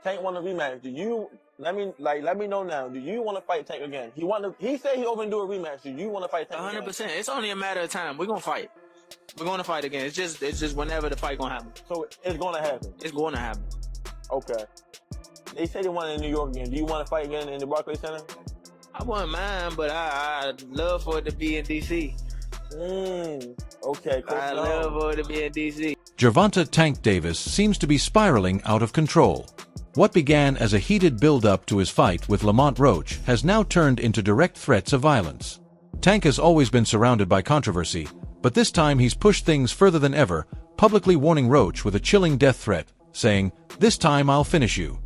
Tank won a rematch, do you let me know now? Do you want to fight Tank again? He said he open to do a rematch. Do you want to fight Tank 100%. again? It's only a matter of time. We're gonna fight. We're gonna fight again. It's just whenever the fight gonna happen. So it's gonna happen. It's gonna happen. Okay. They say they want it in New York again. Do you want to fight again in the Barclays Center? I wouldn't mind, but I'd love for it to be in DC. Okay. Cool. I'd love for it to be in DC. Gervonta Tank Davis seems to be spiraling out of control. What began as a heated build-up to his fight with Lamont Roach has now turned into direct threats of violence. Tank has always been surrounded by controversy, but this time he's pushed things further than ever, publicly warning Roach with a chilling death threat, saying, "This time I'll finish you."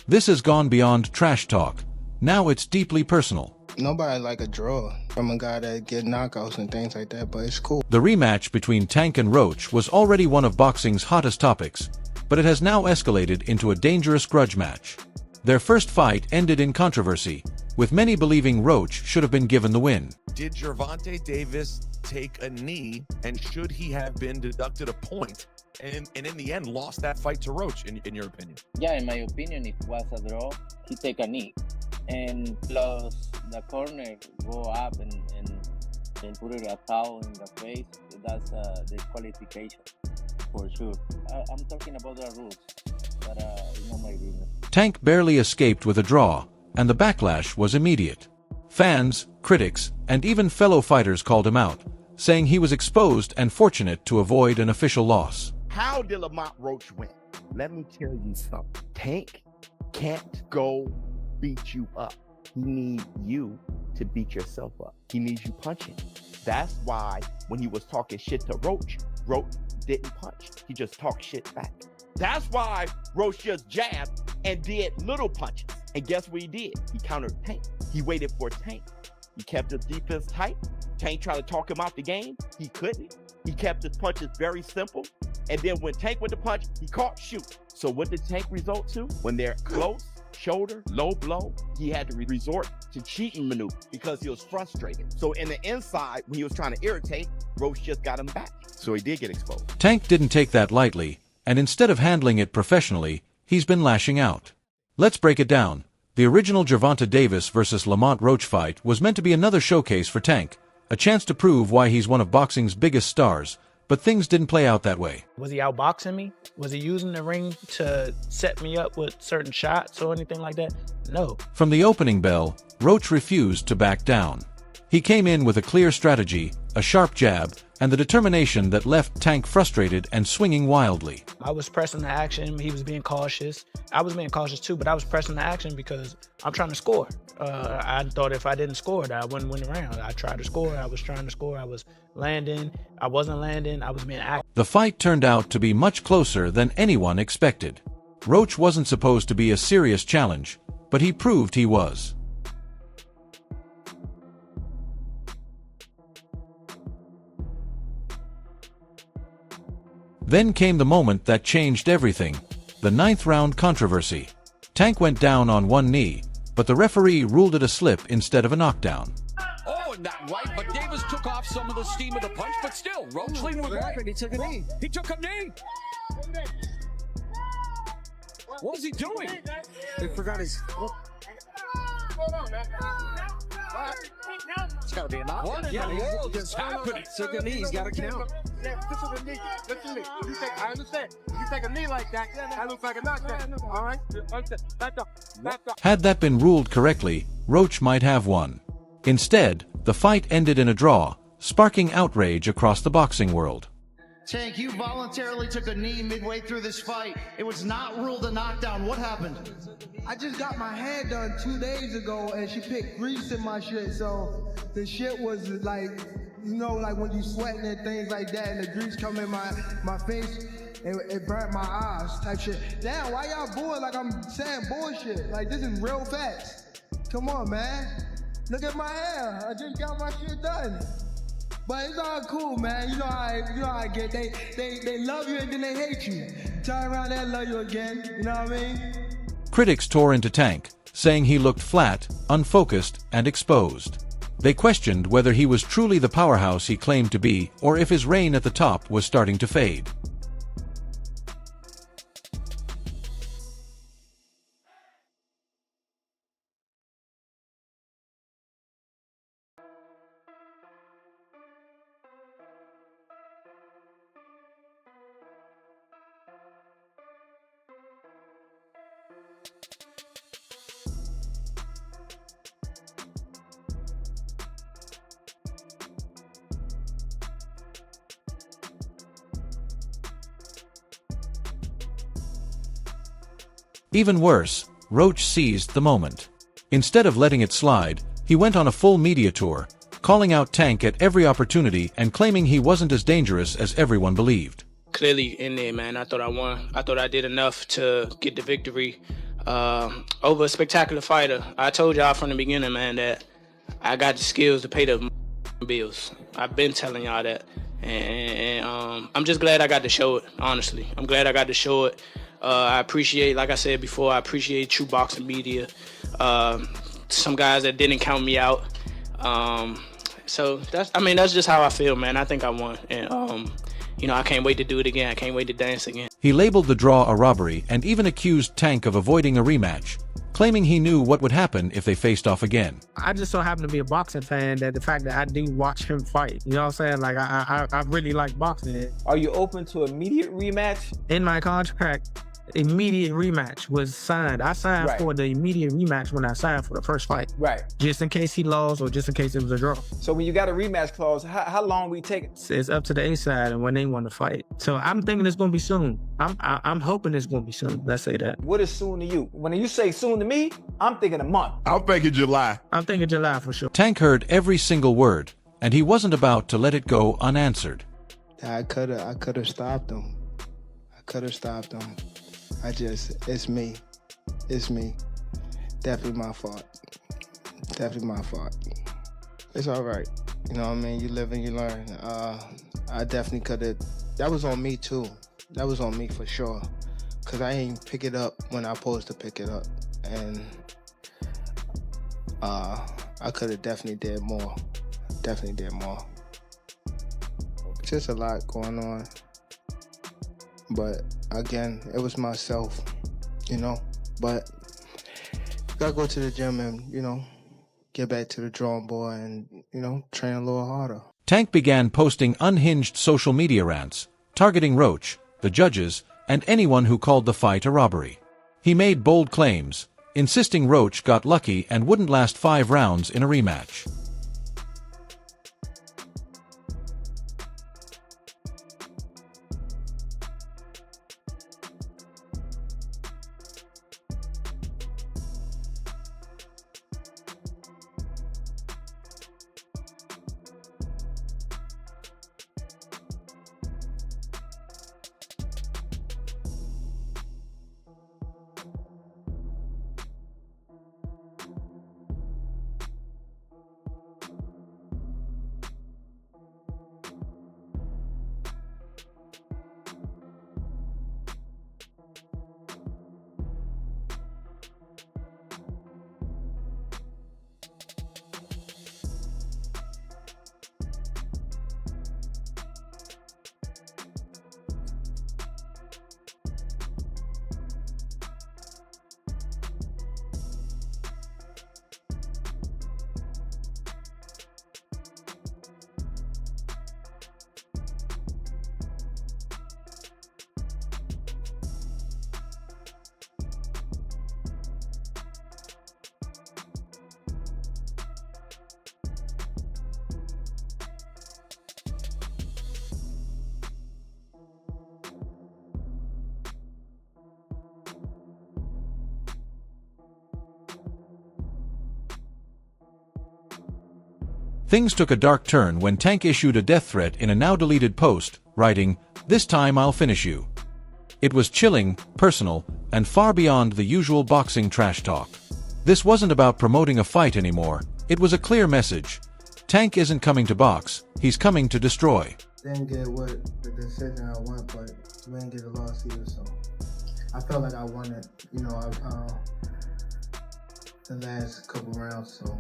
This has gone beyond trash talk. Now it's deeply personal. Nobody like a draw from a guy that get knockouts and things like that, but it's cool. The rematch between Tank and Roach was already one of boxing's hottest topics, but it has now escalated into a dangerous grudge match. Their first fight ended in controversy, with many believing Roach should have been given the win. Did Gervonta Davis take a knee, and should he have been deducted a point, and in the end lost that fight to Roach, in your opinion? Yeah, in my opinion, if it was a draw, he take a knee. And plus the corner go up and put it a foul in the face, that's a disqualification for sure. I'm talking about the rules, but you know my business. Tank barely escaped with a draw, and the backlash was immediate. Fans, critics, and even fellow fighters called him out, saying he was exposed and fortunate to avoid an official loss. How did Lamont Roach win? Let me tell you something. Tank can't go beat you up. He needs you to beat yourself up. He needs you punching. That's why when he was talking shit to Roach, Roach didn't punch. He just talked shit back. That's why Roach just jabbed and did little punches. And guess what he did? He countered Tank. He waited for Tank. He kept his defense tight. Tank tried to talk him out the game. He couldn't. He kept his punches very simple. And then when Tank went to punch, he caught shoot. So what did Tank resort to? When they're close, shoulder, low blow, he had to resort to cheating maneuver because he was frustrated. So in the inside, when he was trying to irritate, Roach just got him back. So he did get exposed. Tank didn't take that lightly, and instead of handling it professionally, he's been lashing out. Let's break it down. The original Gervonta Davis versus Lamont Roach fight was meant to be another showcase for Tank, a chance to prove why he's one of boxing's biggest stars, but things didn't play out that way. Was he outboxing me? Was he using the ring to set me up with certain shots or anything like that? No. From the opening bell, Roach refused to back down. He came in with a clear strategy, a sharp jab, and the determination that left Tank frustrated and swinging wildly. I was pressing the action. He was being cautious. I was being cautious too, but I was pressing the action because I'm trying to score. I thought if I didn't score, that I wouldn't win the round. I tried to score. I was trying to score. I was landing. I wasn't landing. I was being active. The fight turned out to be much closer than anyone expected. Roach wasn't supposed to be a serious challenge, but he proved he was. Then came the moment that changed everything, the 9th round controversy. Tank went down on one knee, but the referee ruled it a slip instead of a knockdown. Oh, not right, but Davis took off some of the steam of the punch, but still, Roach leaned with right. He took a knee. He took a knee. What was he doing? He forgot his... It's got to be a knock. What in the world is happening? Took a knee. He's got to count. Listen to me. I understand. You take a knee like that, that looks like a knockdown. All right? Back up. Had that been ruled correctly, Roach might have won. Instead, the fight ended in a draw, sparking outrage across the boxing world. Tank, you voluntarily took a knee midway through this fight. It was not ruled a knockdown. What happened? I just got my hair done 2 days ago and she picked grease in my shit, so the shit was like, you know, like when you sweating and things like that and the grease come in my face, it burnt my eyes type shit. Damn, why y'all booing like I'm saying bullshit? Like this is real facts. Come on, man. Look at my hair. I just got my shit done. But it's all cool, man. You know how I get. They love you and then they hate you. Turn around and love you again. You know what I mean? Critics tore into Tank, saying he looked flat, unfocused, and exposed. They questioned whether he was truly the powerhouse he claimed to be, or if his reign at the top was starting to fade. Even worse, Roach seized the moment. Instead of letting it slide, he went on a full media tour, calling out Tank at every opportunity and claiming he wasn't as dangerous as everyone believed. Clearly in there, man, I thought I won. I thought I did enough to get the victory over a spectacular fighter. I told y'all from the beginning, man, that I got the skills to pay the bills. I've been telling y'all that. And I'm just glad I got to show it, honestly. I'm glad I got to show it. I appreciate, like I said before, I appreciate true boxing media. Some guys that didn't count me out. So that's just how I feel, man. I think I won. And, I can't wait to do it again. I can't wait to dance again. He labeled the draw a robbery and even accused Tank of avoiding a rematch, claiming he knew what would happen if they faced off again. I just so happen to be a boxing fan that the fact that I do watch him fight, you know what I'm saying? Like, I really like boxing. Are you open to immediate rematch? In my contract, immediate rematch was signed. I signed for the immediate rematch when I signed for the first fight. Right. Just in case he lost or just in case it was a draw. So when you got a rematch clause, how long we take it? It's up to the A side and when they want to fight. So I'm thinking it's going to be soon. I'm hoping it's going to be soon. Let's say that. What is soon to you? When you say soon to me, I'm thinking a month. I'm thinking July. I'm thinking July for sure. Tank heard every single word, and he wasn't about to let it go unanswered. I could have stopped him. It's me. Definitely my fault. It's all right. You know what I mean? You live and you learn. I definitely could have. That was on me too. That was on me for sure. Cause I ain't pick it up when I supposed to pick it up. And I could have definitely did more. Just a lot going on. But again, it was myself, but gotta go to the gym and, get back to the drawing board and, train a little harder. Tank began posting unhinged social media rants, targeting Roach, the judges, and anyone who called the fight a robbery. He made bold claims, insisting Roach got lucky and wouldn't last 5 rounds in a rematch. Things took a dark turn when Tank issued a death threat in a now-deleted post, writing, "This time I'll finish you." It was chilling, personal, and far beyond the usual boxing trash talk. This wasn't about promoting a fight anymore. It was a clear message. Tank isn't coming to box, he's coming to destroy. Didn't get what the decision I want, but we didn't get a loss either, so I felt like I won it, the last couple rounds, so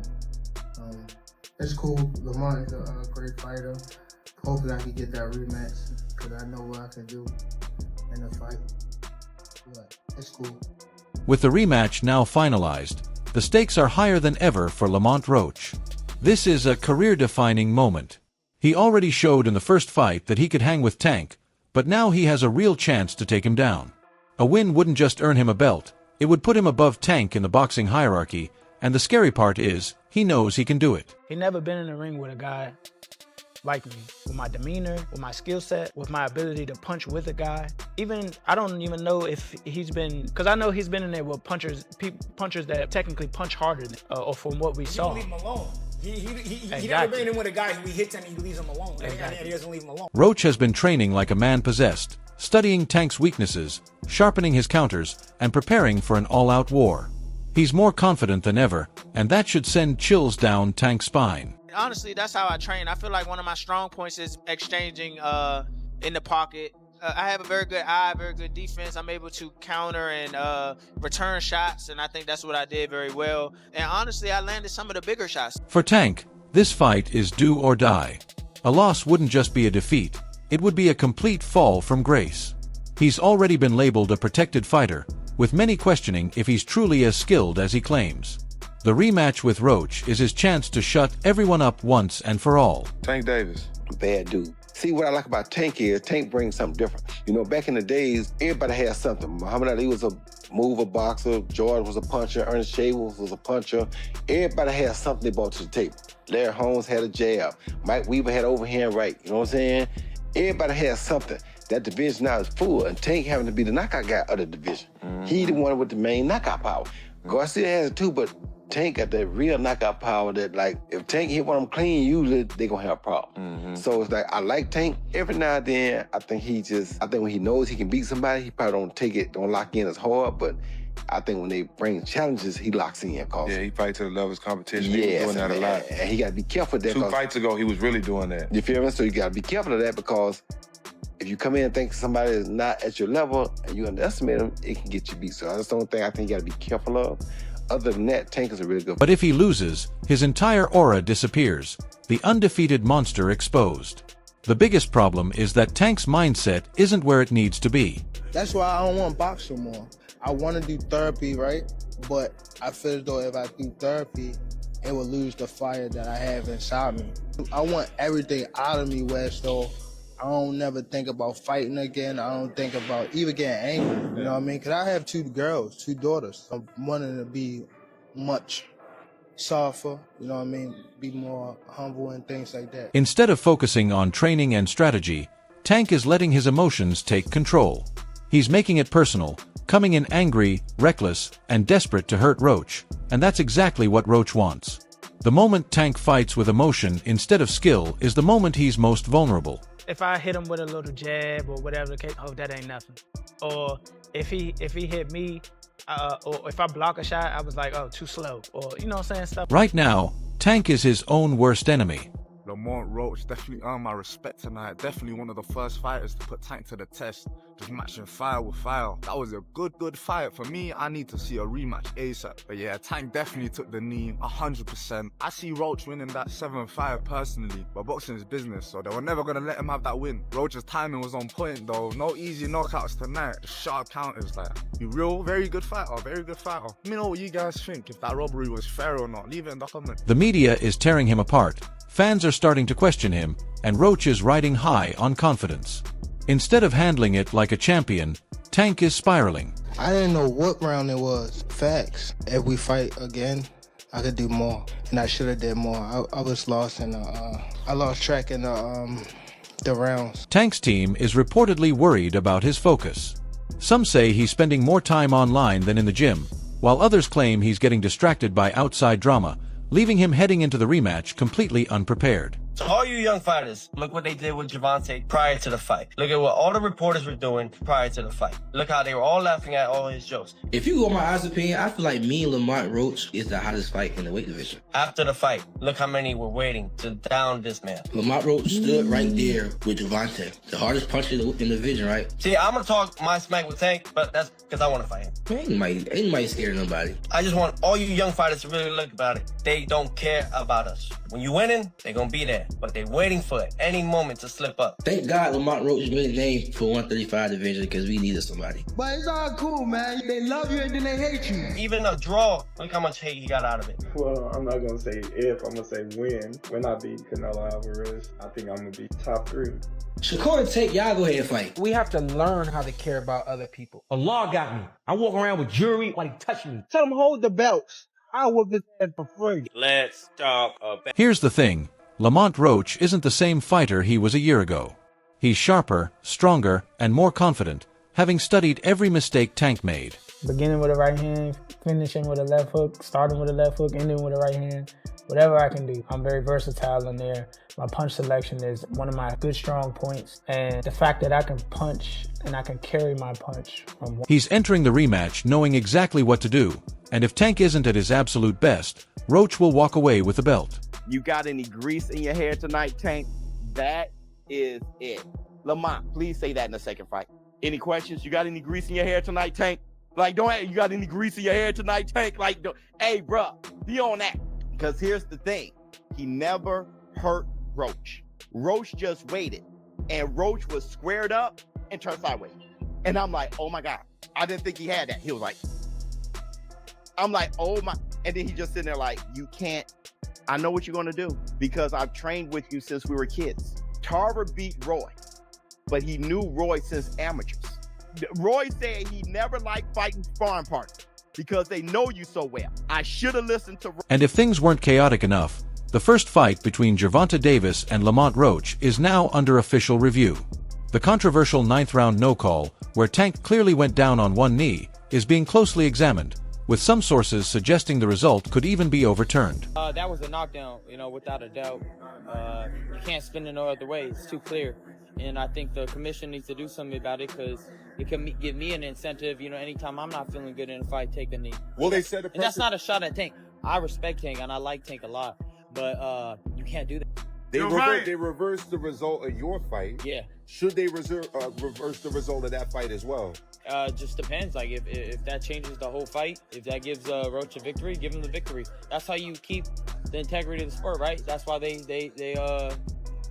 it's cool. Lamont is a great fighter. Hopefully I can get that rematch because I know what I can do in the fight. But it's cool. With the rematch now finalized, the stakes are higher than ever for Lamont Roach. This is a career-defining moment. He already showed in the first fight that he could hang with Tank, but now he has a real chance to take him down. A win wouldn't just earn him a belt, It would put him above Tank in the boxing hierarchy, and the scary part is, he knows he can do it. He never been in the ring with a guy like me, with my demeanor, with my skill set, with my ability to punch with a guy. Even, I don't even know if he's been, because I know he's been in there with punchers that technically punch harder than, or from what we saw. He don't leave him alone. He Exactly. never been in with a guy who he hits and he leaves him alone. Exactly. And he doesn't leave him alone. Roach has been training like a man possessed, studying Tank's weaknesses, sharpening his counters, and preparing for an all-out war. He's more confident than ever, and that should send chills down Tank's spine. Honestly, that's how I train. I feel like one of my strong points is exchanging in the pocket. I have a very good eye, very good defense. I'm able to counter and return shots, and I think that's what I did very well. And honestly, I landed some of the bigger shots. For Tank, this fight is do or die. A loss wouldn't just be a defeat, it would be a complete fall from grace. He's already been labeled a protected fighter, with many questioning if he's truly as skilled as he claims. The rematch with Roach is his chance to shut everyone up once and for all. Tank Davis. Bad dude. See, what I like about Tank is Tank brings something different. You know, back in the days, everybody had something. Muhammad Ali was a mover boxer, Jordan was a puncher, Ernest Shavers was a puncher. Everybody had something they brought to the table. Larry Holmes had a jab. Mike Weaver had overhand right. You know what I'm saying? Everybody had something. That division now is full, and Tank having to be the knockout guy of the division. He the one with the main knockout power. Garcia has it too, but Tank got that real knockout power that, like, if Tank hit one of them clean, usually they gonna have a problem. So it's like, I like Tank. Every now and then, I think when he knows he can beat somebody, he probably don't lock in as hard, but I think when they bring challenges, he locks in. Yeah, he fights to the level of his competition. He was doing that a lot. And he gotta be careful of that. 2 fights ago, he was really doing that. You feel me? So you gotta be careful of that, because if you come in and think somebody is not at your level and you underestimate them, it can get you beat. So that's the only thing I think you gotta be careful of. Other than that, Tank is a really good But if he loses, his entire aura disappears, the undefeated monster exposed. The biggest problem is that Tank's mindset isn't where it needs to be. That's why I don't want to box no more. I want to do therapy, right? But I feel as though if I do therapy, it will lose the fire that I have inside me. I want everything out of me where so I don't never think about fighting again. I don't think about even getting angry, you know what I mean? Because I have 2 girls, 2 daughters. I'm wanting to be much softer, you know what I mean? Be more humble and things like that. Instead of focusing on training and strategy, Tank is letting his emotions take control. He's making it personal, coming in angry, reckless, and desperate to hurt Roach, and that's exactly what Roach wants. The moment Tank fights with emotion instead of skill is the moment he's most vulnerable. If I hit him with a little jab or whatever the case, oh, that ain't nothing. Or if he hit me, or if I block a shot, I was like, oh, too slow. Or, you know what I'm saying? Stuff. Right now, Tank is his own worst enemy. Lamont Roach definitely earned my respect tonight. Definitely one of the first fighters to put Tank to the test. Just matching fire with fire. That was a good fight. For me, I need to see a rematch ASAP. But yeah, Tank definitely took the knee 100%. I see Roach winning that 7-5 personally. But boxing is business, so they were never going to let him have that win. Roach's timing was on point though. No easy knockouts tonight. Just sharp counters like. You real, very good fighter, very good fighter. Let me know what you guys think, if that robbery was fair or not. Leave it in the comments. The media is tearing him apart. Fans are starting to question him, and Roach is riding high on confidence. Instead of handling it like a champion, Tank is spiraling. I didn't know what round it was. Facts. If we fight again, I could do more, and I should have did more. I was lost in I lost track in the rounds. Tank's team is reportedly worried about his focus. Some say he's spending more time online than in the gym, while others claim he's getting distracted by outside drama, leaving him heading into the rematch completely unprepared. So all you young fighters, look what they did with Gervonta prior to the fight. Look at what all the reporters were doing prior to the fight. Look how they were all laughing at all his jokes. If you go my honest opinion, I feel like me and Lamont Roach is the hottest fight in the weight division. After the fight, look how many were waiting to down this man. Lamont Roach stood right there with Gervonta, the hardest puncher in the division, right? See, I'm gonna talk my smack with Tank, but that's because I want to fight him. Ain't nobody scared of nobody. I just want all you young fighters to really look about it. They don't care about us. When you winning, they gonna be there. but they're waiting for any moment to slip up. Thank God Lamont Roach made a name for 135 division because we needed somebody. But it's all cool, man. They love you and then they hate you. Even a draw, look how much hate he got out of it. Well, I'm not going to say if, I'm going to say when I beat Canelo Alvarez. I think I'm going to be top 3. Shakur and Tank, y'all go ahead and fight. We have to learn how to care about other people. Allah got me. I walk around with jewelry while he touch me. Tell him hold the belts. I whoop his head for free. Let's talk about. Here's the thing. Lamont Roach isn't the same fighter he was a year ago. He's sharper, stronger, and more confident, having studied every mistake Tank made. Beginning with a right hand, finishing with a left hook, starting with a left hook, ending with a right hand. Whatever I can do. I'm very versatile in there. My punch selection is one of my good strong points. And the fact that I can punch and I can carry my punch from one. He's entering the rematch knowing exactly what to do. And if Tank isn't at his absolute best, Roach will walk away with the belt. You got any grease in your hair tonight, Tank? That is it. Lamont, please say that in the second fight. Any questions? You got any grease in your hair tonight, Tank? Like, you got any grease in your hair tonight, Tank? Like, hey, bro, be on that. Because here's the thing. He never hurt Roach. Roach just waited. And Roach was squared up and turned sideways. And I'm like, oh my God. I didn't think he had that. He was like, I'm like, oh my. And then he just sitting there like, you can't. I know what you're going to do because I've trained with you since we were kids. Tarver beat Roy, but he knew Roy since amateurs. Roy said he never liked fighting sparring partners because they know you so well. I should have listened to Roy. And if things weren't chaotic enough, the first fight between Gervonta Davis and Lamont Roach is now under official review. The controversial 9th round no call, where Tank clearly went down on one knee, is being closely examined, with some sources suggesting the result could even be overturned. That was a knockdown, without a doubt. You can't spin it no other way. It's too clear. And I think the commission needs to do something about it because it can give me an incentive, anytime I'm not feeling good in a fight, take a knee. Well, they said and that's not a shot at Tank. I respect Tank and I like Tank a lot, but you can't do that. They reversed the result of your fight. Yeah. Should they reverse the result of that fight as well? Just depends. Like if that changes the whole fight, if that gives Roach a victory, give him the victory. That's how you keep the integrity of the sport, right? That's why they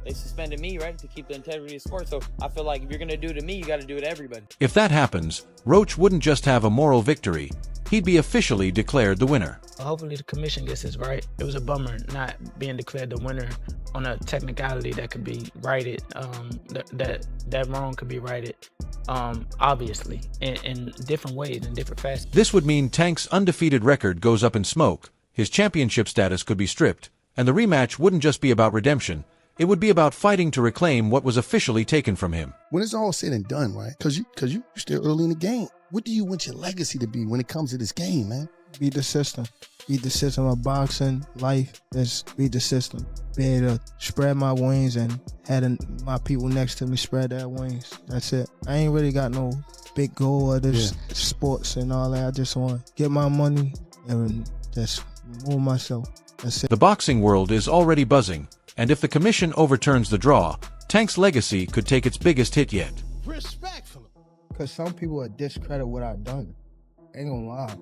suspended me, right, to keep the integrity of the sport. So I feel like if you're gonna do it to me, you got to do it to everybody. If that happens, Roach wouldn't just have a moral victory; he'd be officially declared the winner. Hopefully the commission gets this right. It was a bummer not being declared the winner on a technicality that could be righted. That wrong could be righted, obviously, in different ways, in different facets. This would mean Tank's undefeated record goes up in smoke, his championship status could be stripped, and the rematch wouldn't just be about redemption. It would be about fighting to reclaim what was officially taken from him. When it's all said and done, right? Because you're still early in the game. What do you want your legacy to be when it comes to this game, man? Beat the system. Beat the system of boxing, life. Just beat the system. Be able to spread my wings and had my people next to me spread their wings. That's it. I ain't really got no big goal of this sports and all that. I just want to get my money and just move myself. That's it. The boxing world is already buzzing, and if the commission overturns the draw, Tank's legacy could take its biggest hit yet. Respectfully. Because some people will discredit what I've done. Ain't gonna lie.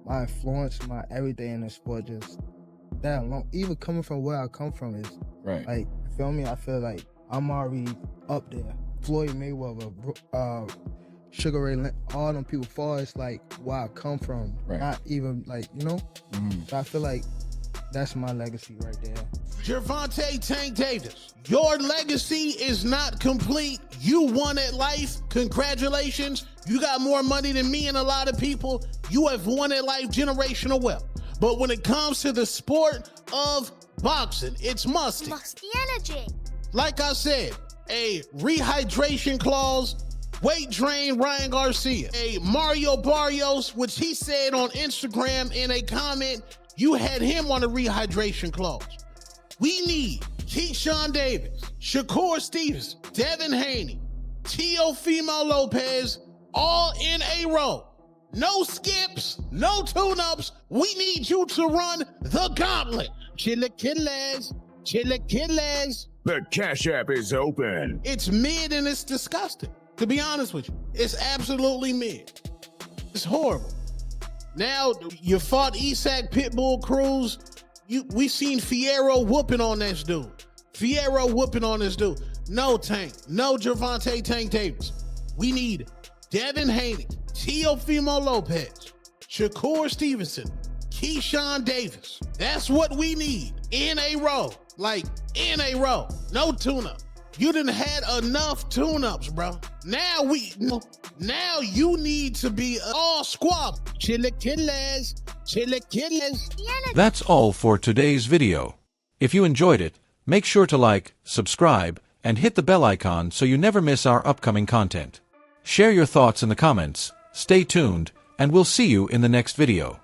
My influence, my everything in the sport, just that alone. Even coming from where I come from is, right. Like, you feel me? I feel like I'm already up there. Floyd Mayweather, Sugar Ray Leonard, all them people far as like where I come from. Right. Not even like, So I feel like that's my legacy right there. Gervonta Tank Davis, your legacy is not complete. You won at life. Congratulations. You got more money than me and a lot of people. You have won at life, generational wealth. But when it comes to the sport of boxing, it's musty. Musty energy. Like I said, a rehydration clause, weight drain Ryan Garcia, a Mario Barrios, which he said on Instagram in a comment, you had him on a rehydration clause. We need Keyshawn Davis, Shakur Stevens, Devin Haney, Teofimo Lopez, all in a row. No skips, no tune-ups. We need you to run the gauntlet. Chilaquiles, chilaquiles. The Cash App is open. It's mid and it's disgusting, to be honest with you. It's absolutely mid. It's horrible. Now, you fought Isak Pitbull Cruz. We seen Fierro whooping on this dude. Fierro whooping on this dude. No Tank. No Gervonta Tank Davis. We need Devin Haney, Teofimo Lopez, Shakur Stevenson, Keyshawn Davis. That's what we need in a row. Like, in a row. No tune-up. You done had enough tune-ups, bro. Now you need to be all squad. Chillaquillas. That's all for today's video. If you enjoyed it, make sure to like, subscribe, and hit the bell icon so you never miss our upcoming content. Share your thoughts in the comments, stay tuned, and we'll see you in the next video.